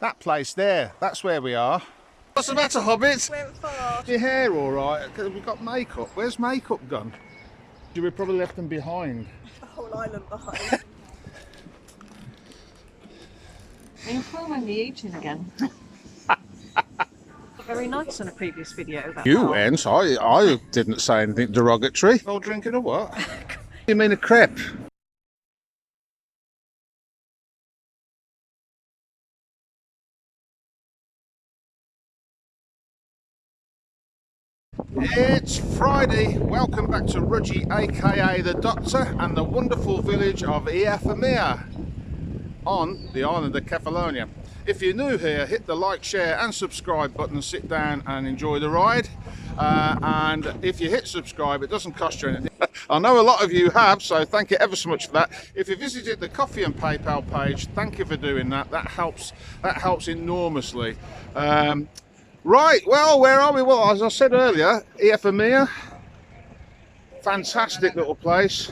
That place there, that's where we are. What's the matter, Hobbit? Went far. Your hair all right? Because we've got makeup. Where's makeup gone? We probably left them behind. The whole island behind. Are you filming the eating again? Very nice on a previous video. You went. I didn't say anything derogatory. All drinking a what? You mean a crepe? It's Friday. Welcome back to Rudgy, aka the Doctor, and the wonderful village of Effimia on the island of Kefalonia. If you're new here, hit the like, share and subscribe button, sit down and enjoy the ride. And if you hit subscribe, it doesn't cost you anything. I know a lot of you have, so thank you ever so much for that. If you visited the Coffee and PayPal page, thank you for doing that. That helps enormously. Right, well, where are we? Well, as I said earlier, Effimia, fantastic little place.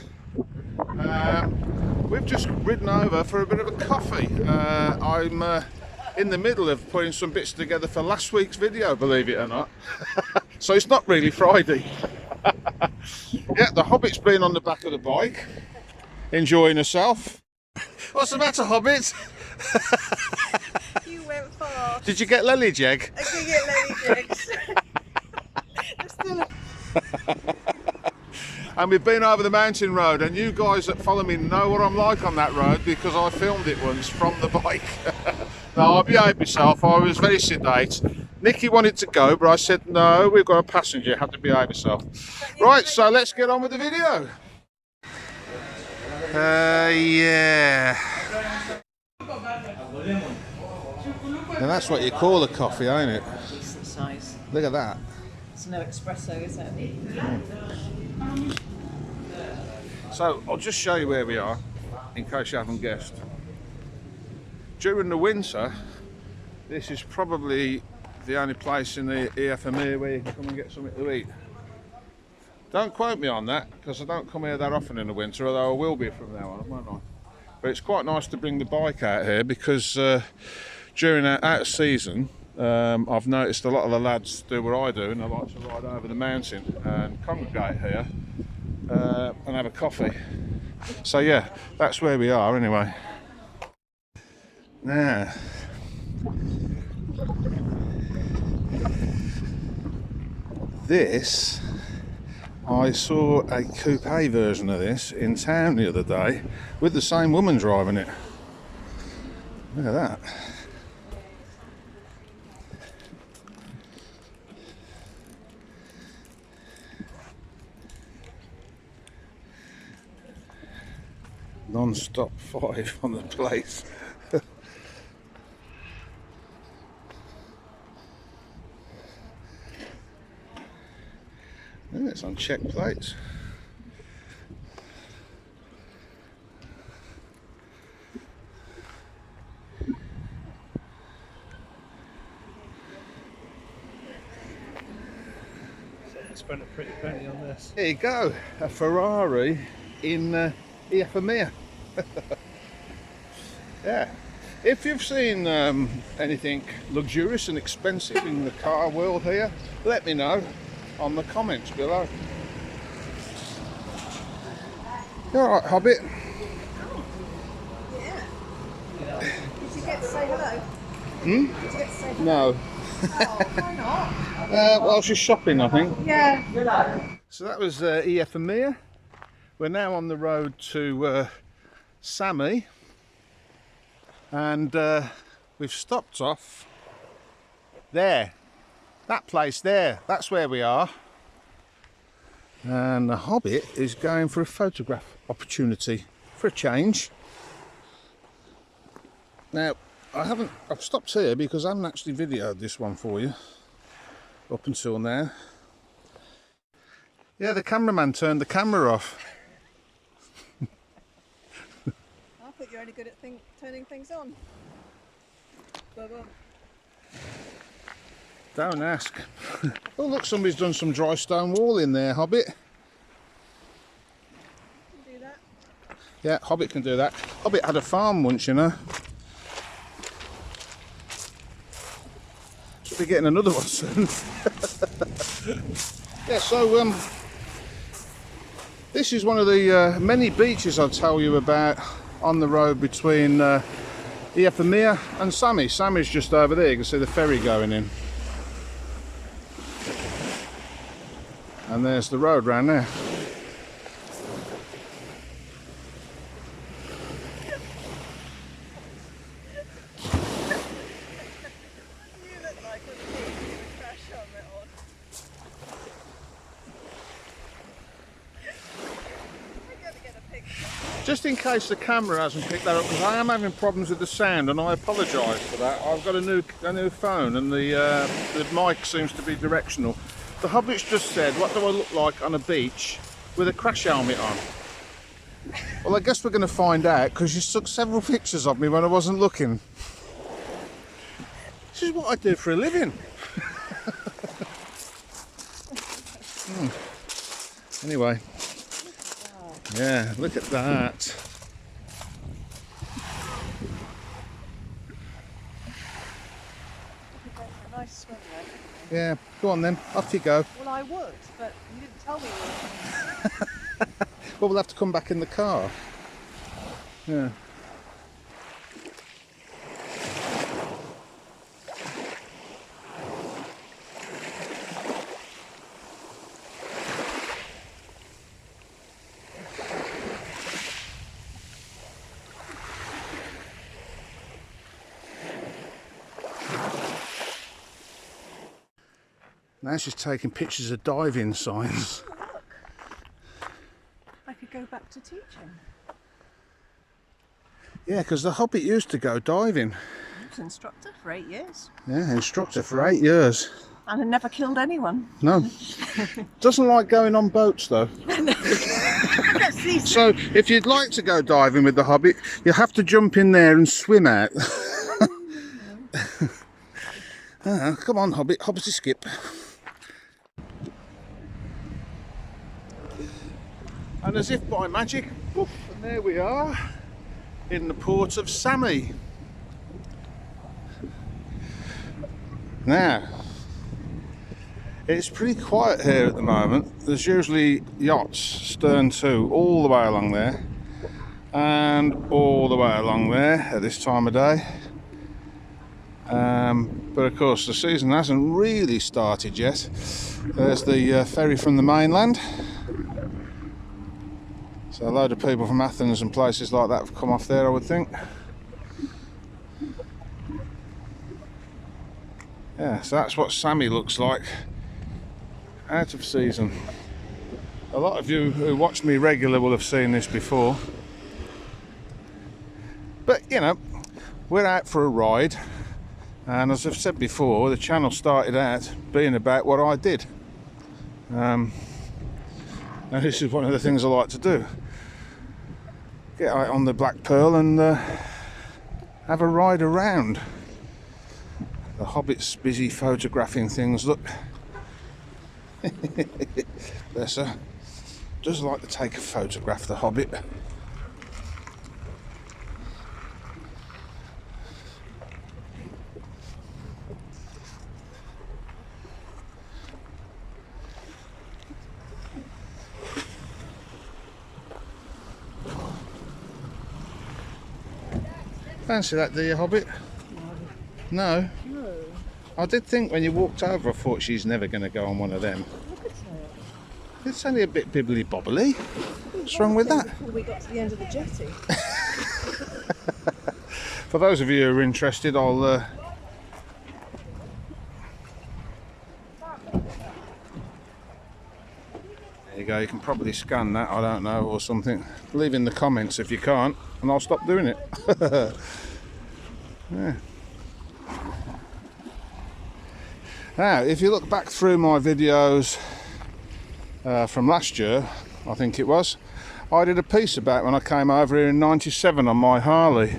We've just ridden over for a bit of a coffee. I'm in the middle of putting some bits together for last week's video, believe it or not. So it's not really Friday. Yeah, the Hobbit's been on the back of the bike, enjoying herself. What's the matter, Hobbit? You went far. Did you get lelly jeg? I did get lelly jegs. And we've been over the mountain road, and you guys that follow me know what I'm like on that road because I filmed it once from the bike. No, I behaved myself. I was very sedate. Nikki wanted to go, but I said no, we've got a passenger, you have to behave yourself. Right, so let's get on with the video. Yeah. And that's what you call a coffee, ain't it? Decent size. Look at that. It's no espresso, is it? So I'll just show you where we are, in case you haven't guessed. During the winter, this is probably the only place in the Effimia where you can come and get something to eat. Don't quote me on that, because I don't come here that often in the winter, although I will be from now on, won't I? But it's quite nice to bring the bike out here, because during our out of season, I've noticed a lot of the lads do what I do, and they like to ride over the mountain and congregate here and have a coffee. So yeah, that's where we are anyway. Now, this, I saw a coupe version of this in town the other day with the same woman driving it. Look at that. Non-stop 5 on the place. And it's on check plates. I spent a pretty penny on this. There you go, a Ferrari in Effimia. Yeah, if you've seen anything luxurious and expensive in the car world here, let me know on the comments below. You alright, Hobbit? Yeah. Did you get to say hello? Hmm? Did you get to say hello? No. Oh, why not? Well, she's shopping, I think. Yeah. So that was Effimia. We're now on the road to Sami, and we've stopped off there. That place there, that's where we are. And the Hobbit is going for a photograph opportunity for a change. Now, I've stopped here because I haven't actually videoed this one for you up until now. Yeah, the cameraman turned the camera off. I thought you're only good at turning things on. Bubba. Don't ask. Oh look, somebody's done some dry stone wall in there, Hobbit. Do that. Yeah, Hobbit can do that. Hobbit had a farm once, you know. be getting another one soon. Yeah, so this is one of the many beaches I'll tell you about on the road between Effimia and Sami. Sami's just over there, you can see the ferry going in. And there's the road round there. Just in case the camera hasn't picked that up, because I am having problems with the sound, and I apologise for that. I've got a new phone, and the mic seems to be directional. The Hobbit's just said, what do I look like on a beach with a crash helmet on? Well, I guess we're going to find out, because you took several pictures of me when I wasn't looking. This is what I do for a living. Anyway. Yeah, look at that. A nice swim then. Yeah, go on then, off you go. Well, I would, but you didn't tell me. Well, we'll have to come back in the car. Yeah. Now she's taking pictures of diving signs. I could go back to teaching. Yeah, because the Hobbit used to go diving. I was instructor for 8 years. Yeah, instructor for 8 years. And I never killed anyone. No. Doesn't like going on boats though. So if you'd like to go diving with the Hobbit, you have to jump in there and swim out. Come on, Hobbit, hobbity skip. And as if by magic, poof, and there we are in the port of Sami. Now, it's pretty quiet here at the moment. There's usually yachts stern to all the way along there and all the way along there at this time of day. But of course the season hasn't really started yet. There's the ferry from the mainland. So a load of people from Athens and places like that have come off there, I would think. Yeah, so that's what Sami looks like out of season. A lot of you who watch me regular will have seen this before. But you know, we're out for a ride, and as I've said before, the channel started out being about what I did. And this is one of the things I like to do. Get out on the Black Pearl and have a ride around. The Hobbit's busy photographing things, look. Bless her. Does like to take a photograph, the Hobbit. Fancy that, do you, Hobbit? No? No. I did think when you walked over, I thought she's never going to go on one of them. Look at it. It's only a bit bibbly bobbly. What's wrong with that? Before we got to the end of the jetty. For those of you who are interested, I'll there you go, you can probably scan that, I don't know, or something. Leave in the comments if you can't, and I'll stop doing it. Yeah. Now, if you look back through my videos from last year, I think it was, I did a piece about when I came over here in '97 on my Harley,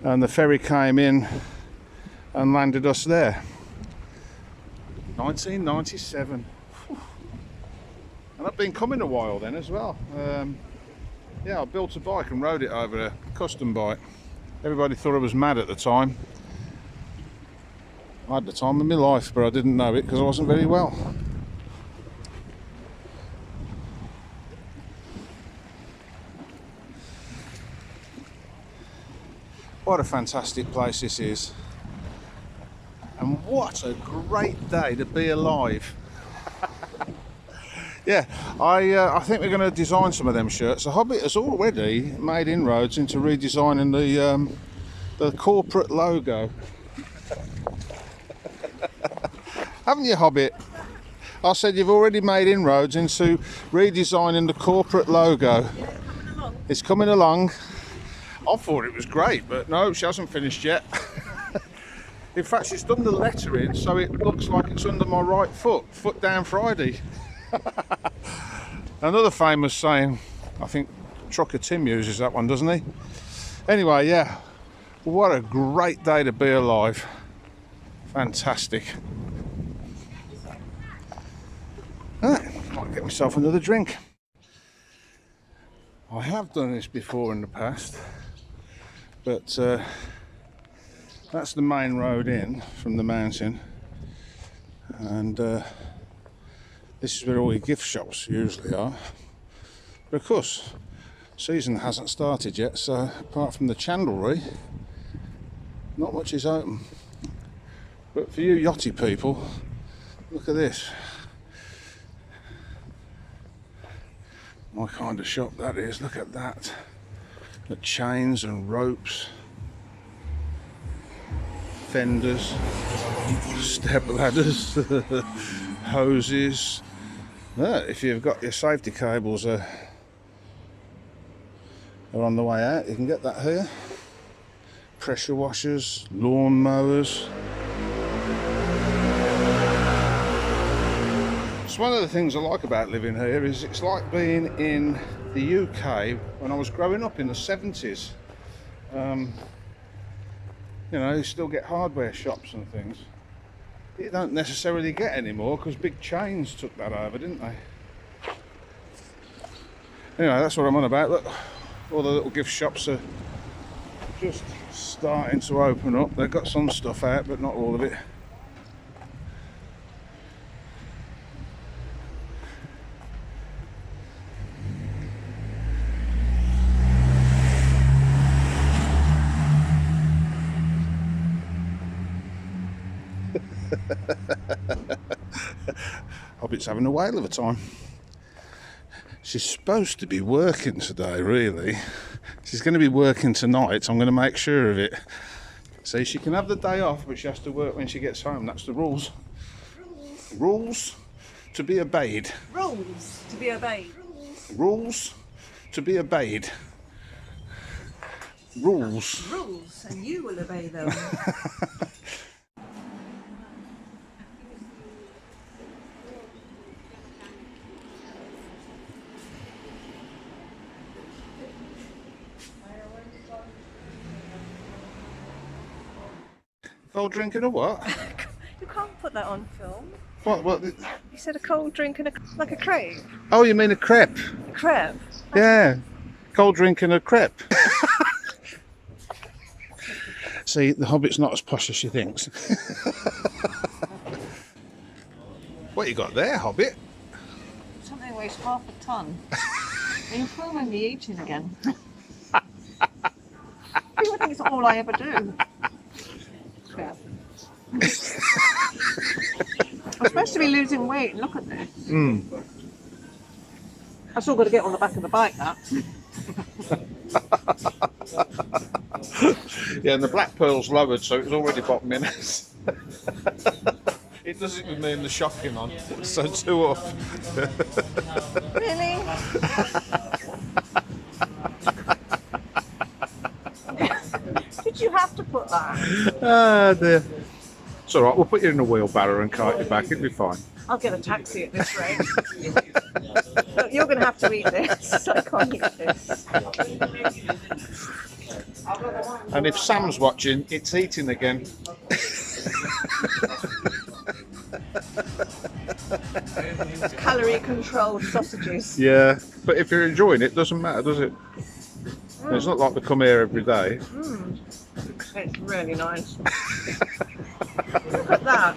and the ferry came in and landed us there. 1997. And I've been coming a while then as well. Yeah, I built a bike and rode it over, a custom bike. Everybody thought I was mad at the time. I had the time of my life, but I didn't know it because I wasn't very well. What a fantastic place this is. And what a great day to be alive. Yeah, I think we're going to design some of them shirts. The Hobbit has already made inroads into redesigning the corporate logo. Haven't you, Hobbit? I said you've already made inroads into redesigning the corporate logo. It's coming along. I thought it was great, but no, she hasn't finished yet. In fact, she's done the lettering so it looks like it's under my right foot. Foot down Friday. Another famous saying, I think Trucker Tim uses that one, doesn't he? Anyway, yeah, what a great day to be alive. Fantastic. Might get myself another drink. I have done this before in the past, but that's the main road in from the mountain, and this is where all your gift shops usually are. But of course, season hasn't started yet, so apart from the chandlery, not much is open. But for you yachty people, look at this. My kind of shop that is, look at that. The chains and ropes, fenders, step ladders, hoses. If you've got your safety cables are on the way out, you can get that here. Pressure washers, lawn mowers. It's one of the things I like about living here is it's like being in the UK when I was growing up in the 70s. You know, you still get hardware shops and things. You don't necessarily get anymore because big chains took that over, didn't they? Anyway, that's what I'm on about. Look, all the little gift shops are just starting to open up. They've got some stuff out, but not all of it. Hobbit's having a whale of a time. She's supposed to be working today, really. She's going to be working tonight. I'm going to make sure of it. See, she can have the day off, but she has to work when she gets home. That's the rules. Rules to be obeyed. Rules to be obeyed. Rules to be obeyed. Rules. Rules, and you will obey them. Cold drink and a what? You can't put that on film. What? You said a cold drink and like a crepe. Oh, you mean a crepe? A crepe. Yeah. Cold drink and a crepe. See, the Hobbit's not as posh as she thinks. What you got there, Hobbit? Something weighs half a ton. Are you filming me eating again? People think it's all I ever do. Crap. I'm supposed to be losing weight, and look at this. I still got to get on the back of the bike, that. Yeah, and the black pearl's lowered, so it's already bottoming us. It does it with me and the shocking on, so two off. Really? Did you have to put that? Ah, dear. It's alright, we'll put you in a wheelbarrow and cart you back, it'll be fine. I'll get a taxi at this rate. Look, you're going to have to eat this. I can't eat this. And if Sam's watching, it's eating again. Calorie controlled sausages. Yeah, but if you're enjoying it, doesn't matter, does it? It's not like we come here every day. It's really nice. Look at that.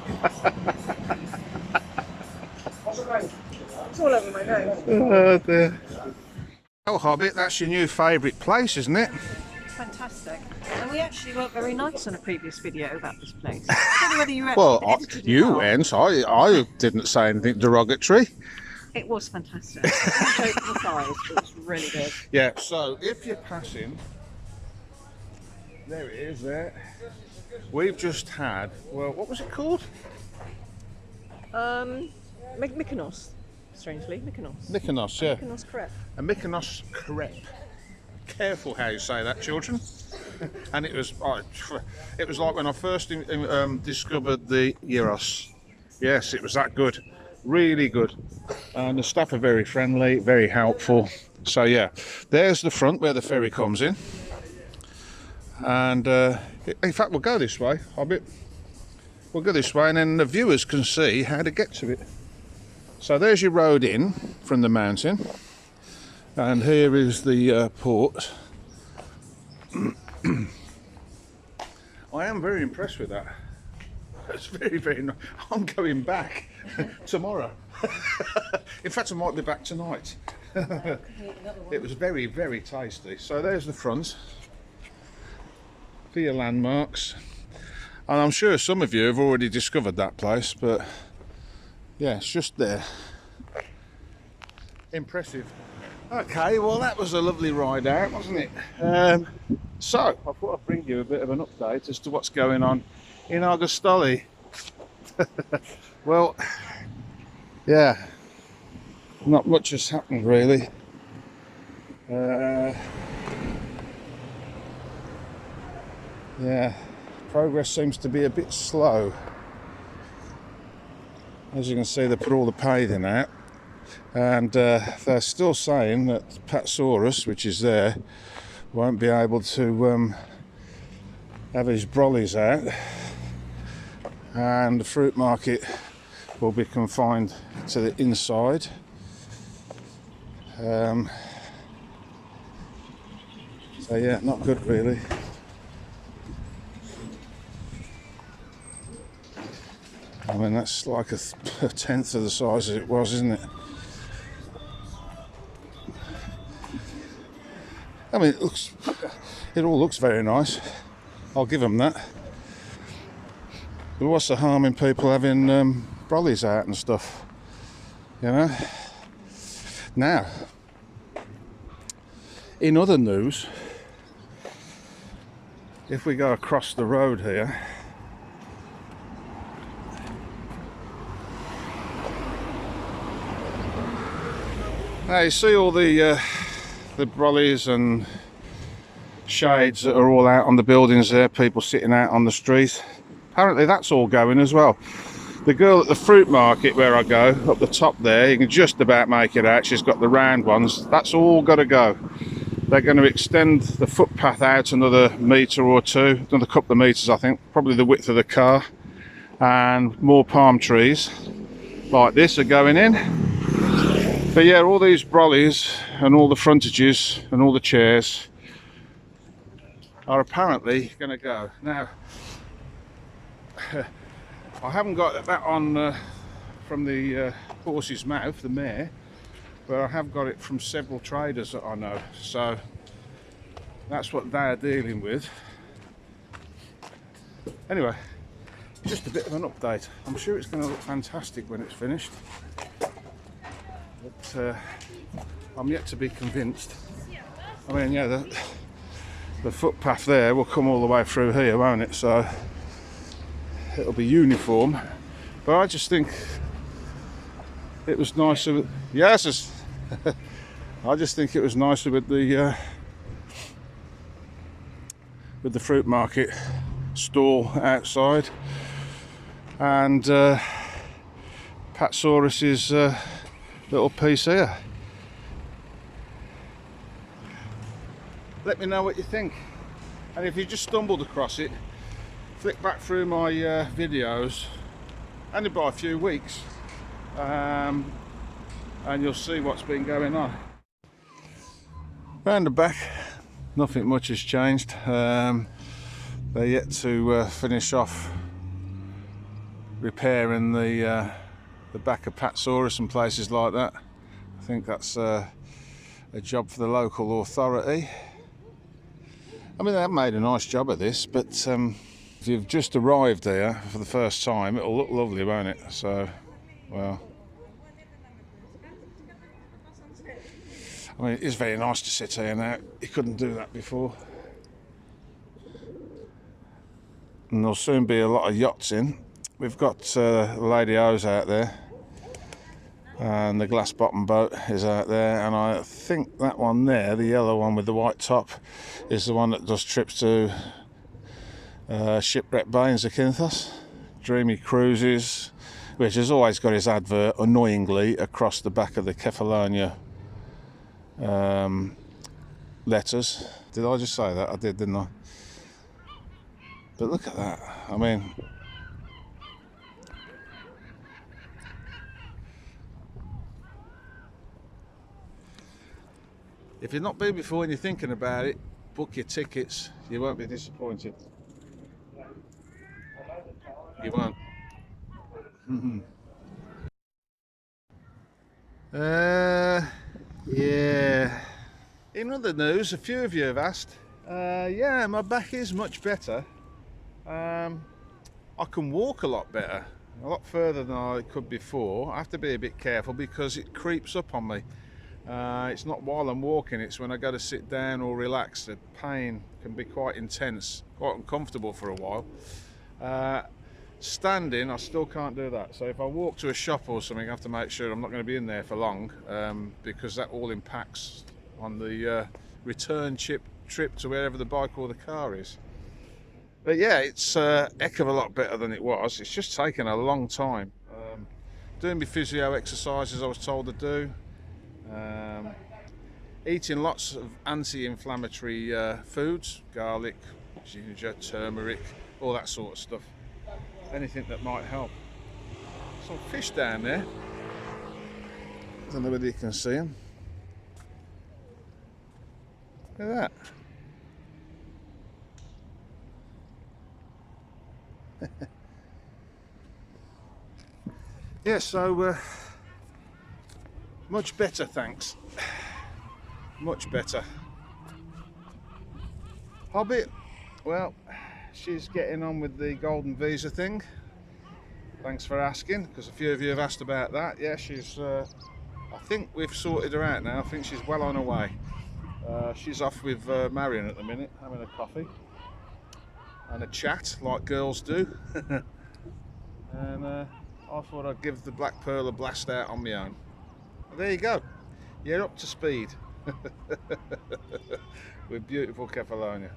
It's all over my nose. Oh dear. Oh, Hobbit, that's your new favourite place, isn't it? Fantastic. And we actually weren't very nice on a previous video about this place. I don't know whether you actually Well, edited it you out. went. I didn't say anything derogatory. It was fantastic. Joke aside, it was really good. Yeah, so if you're passing, there it is there. We've just had, well, what was it called? Mykonos, strangely, Mykonos. Mykonos, yeah. Mykonos crepe. A Mykonos crepe. Careful how you say that, children. And it was like when I first discovered the gyros. Yes, it was that good. Really good. And the staff are very friendly, very helpful. So yeah, there's the front where the ferry comes in. And in fact, we'll go this way, Hobbit. We'll go this way and then the viewers can see how to get to it. So there's your road in from the mountain. And here is the port. I am very impressed with that. It's very, very nice. I'm going back tomorrow. In fact, I might be back tonight. It was very, very tasty. So there's the front for your landmarks. And I'm sure some of you have already discovered that place, but yeah, it's just there. Impressive. Okay, well that was a lovely ride out, wasn't it? So, I thought I'd bring you a bit of an update as to what's going on in Argostoli. Well, yeah, not much has happened really. Yeah, progress seems to be a bit slow. As you can see, they put all the paving out. And they're still saying that Patsaurus, which is there, won't be able to have his brollies out, and the fruit market will be confined to the inside. So yeah, not good really. I mean, that's like a tenth of the size as it was, isn't it? I mean, it all looks very nice. I'll give them that. But what's the harm in people having brollies out and stuff? You know? Now, in other news, if we go across the road here, now you see all the brollies and shades that are all out on the buildings there, people sitting out on the street. Apparently that's all going as well. The girl at the fruit market where I go, up the top there, you can just about make it out, she's got the round ones. That's all got to go. They're going to extend the footpath out another metre or two, another couple of metres I think, probably the width of the car. And more palm trees like this are going in. But yeah, all these brollies and all the frontages and all the chairs are apparently going to go. Now, I haven't got that on from the horse's mouth, the mare, but I have got it from several traders that I know. So that's what they're dealing with. Anyway, just a bit of an update. I'm sure it's going to look fantastic when it's finished. But I'm yet to be convinced. I mean, yeah, the footpath there will come all the way through here, won't it? So it'll be uniform. But I just think it was nicer. Yes, I just think it was nicer with the fruit market stall outside, and Patsaurus's little piece here. Let me know what you think, and if you just stumbled across it, flick back through my videos only by a few weeks, and you'll see what's been going on. Round the back, nothing much has changed. The They're yet to finish off repairing the back of Patsaurus and places like that. I think that's a job for the local authority. I mean, they've made a nice job of this, but if you've just arrived here for the first time, it'll look lovely, won't it? So, well, I mean, it is very nice to sit here now. You couldn't do that before. And there'll soon be a lot of yachts in. We've got Lady O's out there, and the glass bottom boat is out there, and I think that one there, the yellow one with the white top, is the one that does trips to Shipwreck Bay in Zakynthos. Dreamy Cruises, which has always got his advert annoyingly across the back of the Kefalonia letters. Did I just say that? I did, didn't I? But look at that. I mean, if you've not been before and you're thinking about it, book your tickets. You won't be disappointed. You won't. Yeah. In other news, a few of you have asked. Yeah, my back is much better. I can walk a lot better, a lot further than I could before. I have to be a bit careful because it creeps up on me. It's not while I'm walking, it's when I go to sit down or relax. The pain can be quite intense, quite uncomfortable for a while. Standing, I still can't do that. So if I walk to a shop or something, I have to make sure I'm not going to be in there for long, because that all impacts on the return trip to wherever the bike or the car is. But yeah, it's a heck of a lot better than it was. It's just taken a long time. Doing my physio exercises I was told to do. Eating lots of anti-inflammatory foods, garlic, ginger, turmeric, all that sort of stuff. Anything that might help. Some fish down there. I don't know whether you can see them. Look at that. Yeah, so much better, thanks. Much better. Hobbit, well, she's getting on with the golden visa thing. Thanks for asking, because a few of you have asked about that. Yeah, she's I think we've sorted her out now. I think she's well on her way. She's off with Marion at the minute, having a coffee and a chat like girls do. And I thought I'd give the Black Pearl a blast out on my own. Well, there you go, you're up to speed with beautiful Kefalonia.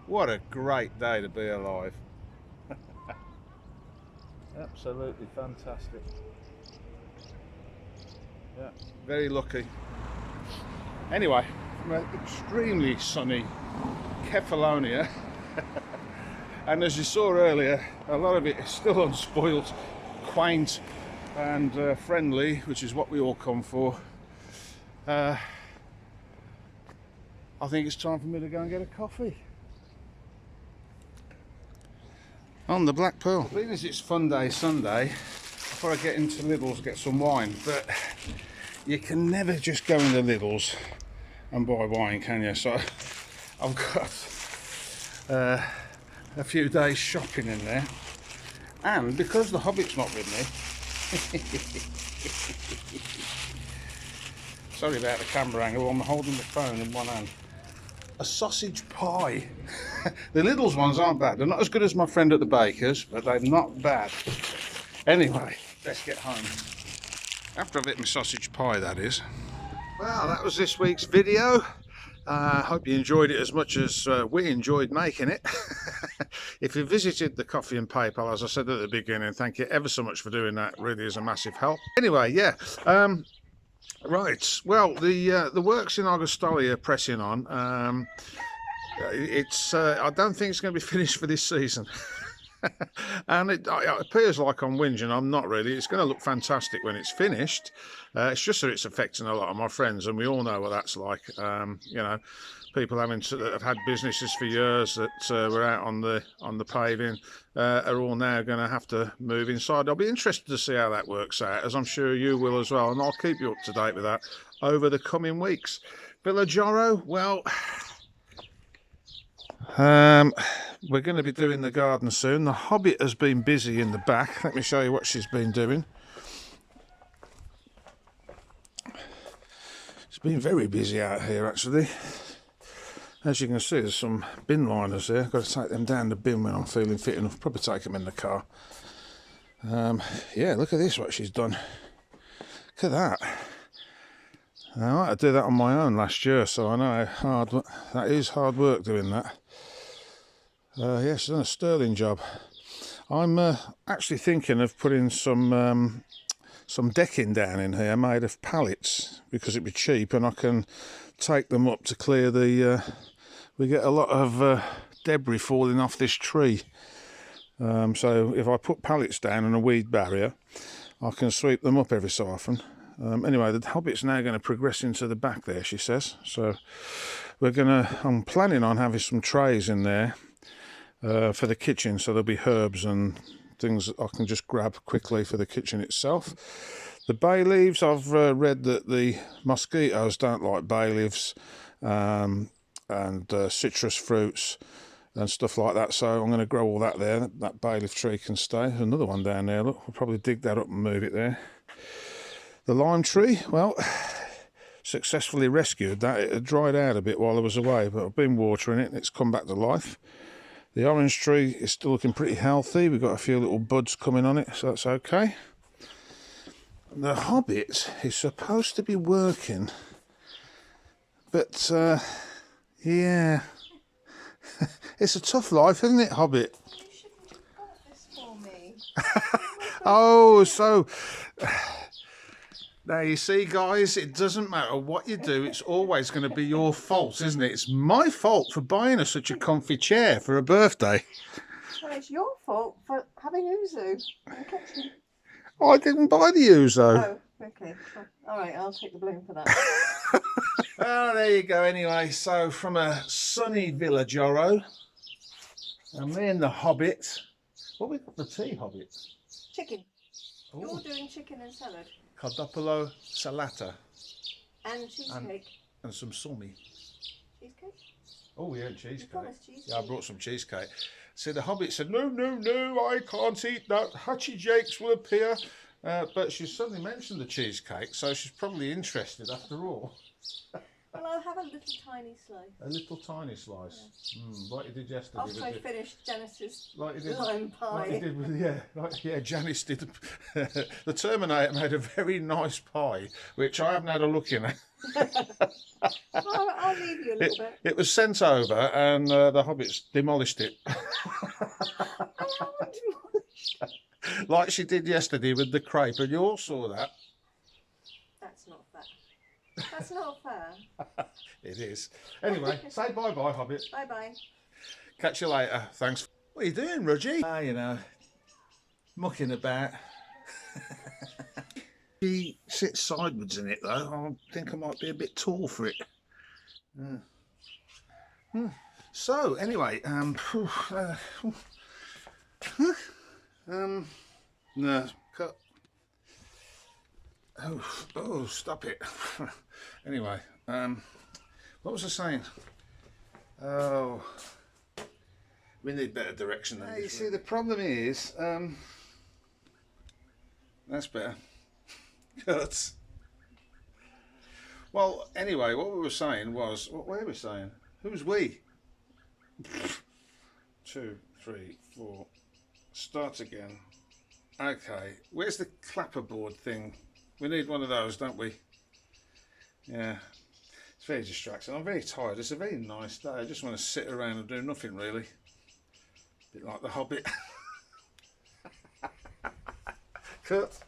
What a great day to be alive. Absolutely fantastic. Yeah, very lucky. Anyway, from an extremely sunny Kefalonia, and as you saw earlier, a lot of it is still unspoilt, quaint and friendly, which is what we all come for. I think it's time for me to go and get a coffee. On the Black Pearl. Being as it's Fun Day Sunday, before I get into Lidl's, get some wine, but you can never just go into Lidl's and buy wine, can you? So I've got a few days shopping in there, and because the Hobbit's not with me, sorry about the camera angle, I'm holding the phone in one hand. A sausage pie. The Lidl's ones aren't bad. They're not as good as my friend at the baker's, but they're not bad. Anyway, let's get home. After I've eaten my sausage pie, that is. Well, that was this week's video. I hope you enjoyed it as much as we enjoyed making it. If you visited the Coffee and PayPal, as I said at the beginning, thank you ever so much for doing that. It really is a massive help. Anyway, yeah. Right, well, the works in Argostoli are pressing on. I don't think it's going to be finished for this season. And it appears like I'm whinging. I'm not really. It's going to look fantastic when it's finished. It's just that it's affecting a lot of my friends, and we all know what that's like. You know, people that have had businesses for years that were out on the paving are all now going to have to move inside. I'll be interested to see how that works out, as I'm sure you will as well, and I'll keep you up to date with that over the coming weeks. Villa Joro, well, we're going to be doing the garden soon. The Hobbit has been busy in the back. Let me show you what she's been doing. It's been very busy out here, actually. As you can see, there's some bin liners there. Got to take them down the bin when I'm feeling fit enough. Probably take them in the car. Yeah, look at this, what she's done. Look at that. I had to do that on my own last year, so I know how hard that is. Hard work doing that. Yeah, she's done a sterling job. I'm actually thinking of putting some decking down in here made of pallets, because it'd be cheap and I can take them up to clear the we get a lot of debris falling off this tree, so if I put pallets down and a weed barrier, I can sweep them up every so often. Anyway, the Hobbit's now going to progress into the back there, she says, so I'm planning on having some trays in there for the kitchen, so there'll be herbs and things that I can just grab quickly for the kitchen itself. The bay leaves, I've read that the mosquitoes don't like bay leaves and citrus fruits and stuff like that, so I'm going to grow all that there. That bay leaf tree can stay. There's another one down there, look, we'll probably dig that up and move it there. The lime tree, well, successfully rescued that. It had dried out a bit while I was away, but I've been watering it and it's come back to life. The orange tree is still looking pretty healthy. We've got a few little buds coming on it, so that's okay. The Hobbit is supposed to be working, but yeah, it's a tough life, isn't it, Hobbit? You shouldn't have bought this for me. Oh, so now you see, guys, it doesn't matter what you do, it's always going to be your fault, isn't it? It's my fault for buying her such a comfy chair for her birthday. Well, it's your fault for having Uzu in the kitchen. I didn't buy the Uzo. Oh, okay. All right, I'll take the blame for that. Oh, there you go. Anyway, so from a sunny Villa Joro, and me and the Hobbit. What we got for tea, Hobbit? Chicken. Ooh. You're doing chicken and salad. Cardopolo salata. And cheesecake. And some sumi. Cheesecake? Oh, yeah, You cheesecake. promised cheesecake. Yeah, I brought some cheesecake. So the Hobbit said, no, I can't eat that. Hatchy Jakes will appear. But she suddenly mentioned the cheesecake, so she's probably interested after all. Well, I'll have a little tiny slice. A little tiny slice. Yeah. Like you did yesterday. After I finished Janice's like you did, lime pie. Like you did with, Janice did. The Terminator made a very nice pie, which I haven't had a look in. I'll leave you a little bit. It was sent over, and the Hobbits demolished it. I haven't demolished. Like she did yesterday with the crepe, and you all saw that. That's not fair. That's not fair. It is. Anyway, say bye-bye, Hobbit. Bye-bye. Catch you later. Thanks. What are you doing, Rudgy? You know, mucking about. She sits sideways in it, though. I think I might be a bit tall for it. So, anyway, no, cut. Oh, stop it. Anyway, what was I saying? Oh, we need better direction than this. You see, the problem is, that's better. Cuts. Well, anyway, what we were saying was, what were we saying? Who's we? 2, 3, 4. Start again. Okay, where's the clapperboard thing? We need one of those, don't we? Yeah, it's very distracting. I'm very tired. It's a very nice day. I just want to sit around and do nothing, really. A bit like the Hobbit. Cut.